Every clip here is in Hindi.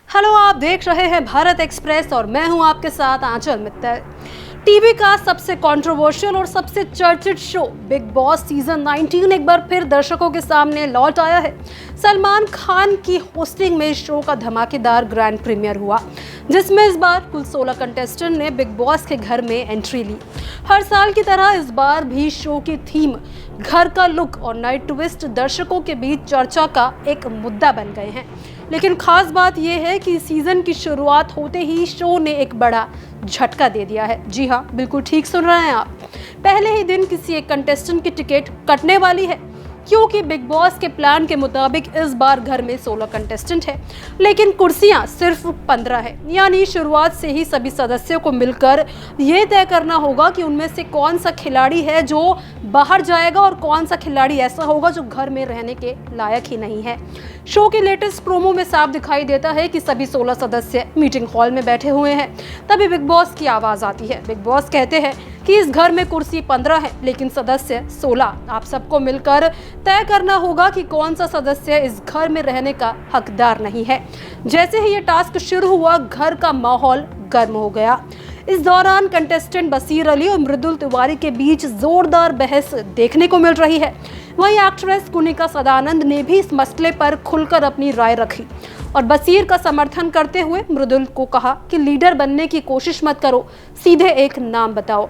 हेलो, आप देख रहे हैं भारत एक्सप्रेस और मैं हूं आपके साथ आंचल मित्तल। टीवी का सबसे कंट्रोवर्शियल और सबसे चर्चित शो बिग बॉस सीजन 19 एक बार फिर दर्शकों के सामने लौट आया है। सलमान खान की होस्टिंग में शो का धमाकेदार ग्रैंड प्रीमियर हुआ, जिसमें इस बार कुल 16 कंटेस्टेंट ने बिग बॉस के घर में एंट्री ली। हर साल की तरह इस बार भी शो की थीम, घर का लुक और नाइट ट्विस्ट दर्शकों के बीच चर्चा का एक मुद्दा बन गए हैं। लेकिन खास बात यह है कि सीजन की शुरुआत होते ही शो ने एक बड़ा झटका दे दिया है। जी हाँ, बिल्कुल ठीक सुन रहे हैं आप। पहले ही दिन किसी एक कंटेस्टेंट की टिकट कटने वाली है, क्योंकि बिग बॉस के प्लान के मुताबिक इस बार घर में 16 कंटेस्टेंट है, लेकिन कुर्सियां सिर्फ 15 है। यानी शुरुआत से ही सभी सदस्यों को मिलकर ये तय करना होगा कि उनमें से कौन सा खिलाड़ी है जो बाहर जाएगा और कौन सा खिलाड़ी ऐसा होगा जो घर में रहने के लायक ही नहीं है। शो के लेटेस्ट प्रोमो में साफ दिखाई देता है कि सभी 16 सदस्य मीटिंग हॉल में बैठे हुए हैं। तभी बिग बॉस की आवाज आती है। बिग बॉस कहते हैं कि इस घर में कुर्सी 15 है, लेकिन सदस्य 16। आप सबको मिलकर तय करना होगा कि कौन सा सदस्य इस घर में रहने का हकदार नहीं है। जैसे ही ये टास्क शुरू हुआ, घर का माहौल गर्म हो गया। इस दौरान कंटेस्टेंट बसीर अली और मृदुल तिवारी के बीच जोरदार बहस देखने को मिल रही है। वहीं एक्ट्रेस कुनिका सदानंद ने भी इस मसले पर खुलकर अपनी राय रखी और बसीर का समर्थन करते हुए मृदुल को कहा कि लीडर बनने की कोशिश मत करो, सीधे एक नाम बताओ।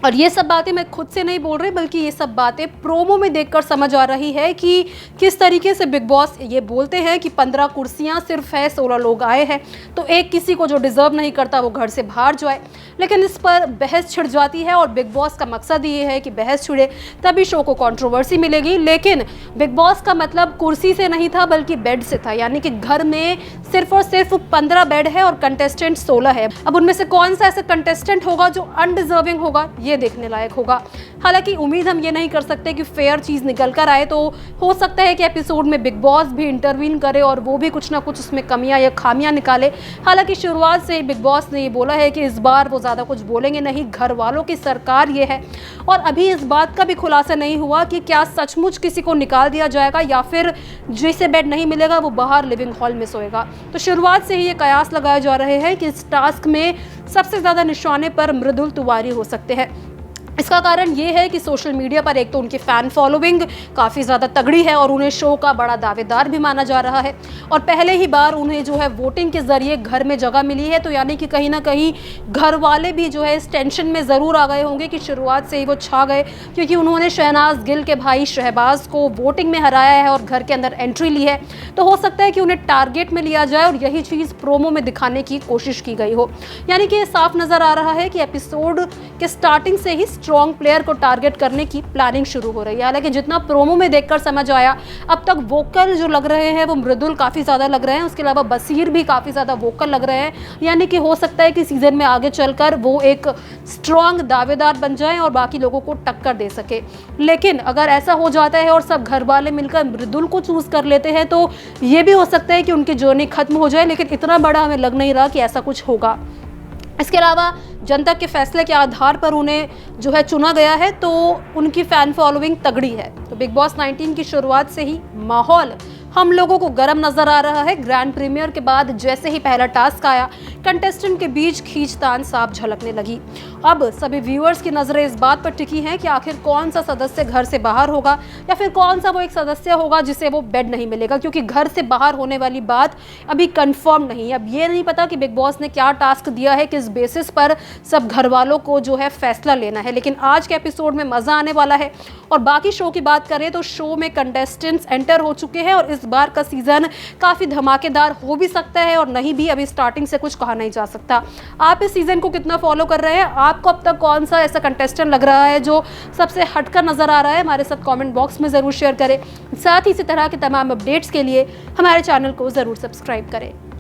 और ये सब बातें मैं खुद से नहीं बोल रही, बल्कि ये सब बातें प्रोमो में देखकर समझ आ रही है कि किस तरीके से बिग बॉस ये बोलते हैं कि 15 कुर्सियां सिर्फ है, 16 लोग आए हैं, तो एक किसी को जो डिजर्व नहीं करता वो घर से बाहर जाए। लेकिन इस पर बहस छिड़ जाती है और बिग बॉस का मकसद ये है कि बहस छिड़े, तभी शो को कंट्रोवर्सी मिलेगी। लेकिन बिग बॉस का मतलब कुर्सी से नहीं था, बल्कि बेड से था। यानी कि घर में सिर्फ और सिर्फ 15 बेड है और कंटेस्टेंट 16 है। अब उनमें से कौन सा ऐसा कंटेस्टेंट होगा जो अनडिजर्विंग होगा, ये देखने लायक होगा। हालांकि उम्मीद हम ये नहीं कर सकते कि फेयर चीज निकल कर आए, तो हो सकता है कि एपिसोड में बिग बॉस भी इंटरवीन करे और वो भी कुछ ना कुछ उसमें कमियां या खामियां निकाले। हालांकि शुरुआत से ही बिग बॉस ने ये बोला है कि इस बार वो ज्यादा कुछ बोलेंगे नहीं, घर वालों की सरकार ये है। और अभी इस बात का भी खुलासा नहीं हुआ कि क्या सचमुच किसी को निकाल दिया जाएगा या फिर जिसे बेड नहीं मिलेगा वो बाहर लिविंग हॉल में सोएगा। तो शुरुआत से ही ये कयास लगाए जा रहे हैं कि इस टास्क में सबसे ज्यादा निशाने पर मृदुल तिवारी हो सकते हैं। इसका कारण ये है कि सोशल मीडिया पर एक तो उनकी फ़ैन फॉलोइंग काफ़ी ज़्यादा तगड़ी है और उन्हें शो का बड़ा दावेदार भी माना जा रहा है। और पहले ही बार उन्हें जो है वोटिंग के ज़रिए घर में जगह मिली है, तो यानी कि कहीं ना कहीं घर वाले भी जो है इस टेंशन में ज़रूर आ गए होंगे कि शुरुआत से ही वो छा गए, क्योंकि उन्होंने शहनाज गिल के भाई शहबाज को वोटिंग में हराया है और घर के अंदर एंट्री ली है। तो हो सकता है कि उन्हें टारगेट में लिया जाए और यही चीज़ प्रोमो में दिखाने की कोशिश की गई हो। यानी कि ये साफ नज़र आ रहा है कि एपिसोड के स्टार्टिंग से ही स्ट्रॉन्ग प्लेयर को टारगेट करने की प्लानिंग शुरू हो रही है। हालांकि जितना प्रोमो में देखकर समझ आया, अब तक वोकल जो लग रहे हैं वो मृदुल काफ़ी ज़्यादा लग रहे हैं, उसके अलावा बसीर भी काफ़ी ज़्यादा वोकल लग रहे हैं। यानी कि हो सकता है कि सीजन में आगे चलकर वो एक स्ट्रॉन्ग दावेदार बन जाए और बाकी लोगों को टक्कर दे सके। लेकिन अगर ऐसा हो जाता है और सब घर वाले मिलकर मृदुल को चूज कर लेते हैं, तो ये भी हो सकता है कि उनकी जर्नी खत्म हो जाए। लेकिन इतना बड़ा हमें लग नहीं रहा कि ऐसा कुछ होगा। इसके अलावा जनता के फैसले के आधार पर उन्हें जो है चुना गया है, तो उनकी फ़ैन फॉलोइंग तगड़ी है। तो बिग बॉस 19 की शुरुआत से ही माहौल हम लोगों को गर्म नजर आ रहा है। ग्रैंड प्रीमियर के बाद जैसे ही पहला टास्क आया, कंटेस्टेंट के बीच खींचतान साफ झलकने लगी। अब सभी व्यूअर्स की नजरें इस बात पर टिकी हैं कि आखिर कौन सा सदस्य घर से बाहर होगा या फिर कौन सा वो एक सदस्य होगा जिसे वो बेड नहीं मिलेगा, क्योंकि घर से बाहर होने वाली बात अभी कंफर्म नहीं है। अब ये नहीं पता कि बिग बॉस ने क्या टास्क दिया है, किस बेसिस पर सब घर वालों को जो है फैसला लेना है। लेकिन आज के एपिसोड में मजा आने वाला है। और बाकी शो की बात करें तो शो में कंटेस्टेंट्स एंटर हो चुके हैं और इस बार का सीजन काफी धमाकेदार हो भी सकता है और नहीं भी। अभी स्टार्टिंग से कुछ कहा नहीं जा सकता। आप इस सीजन को कितना फॉलो कर रहे हैं? आपको अब तक कौन सा ऐसा कंटेस्टेंट लग रहा है जो सबसे हटकर नजर आ रहा है? हमारे साथ कमेंट बॉक्स में जरूर शेयर करें। साथ ही इसी तरह के तमाम अपडेट्स के लिए हमारे चैनल को जरूर सब्सक्राइब करें।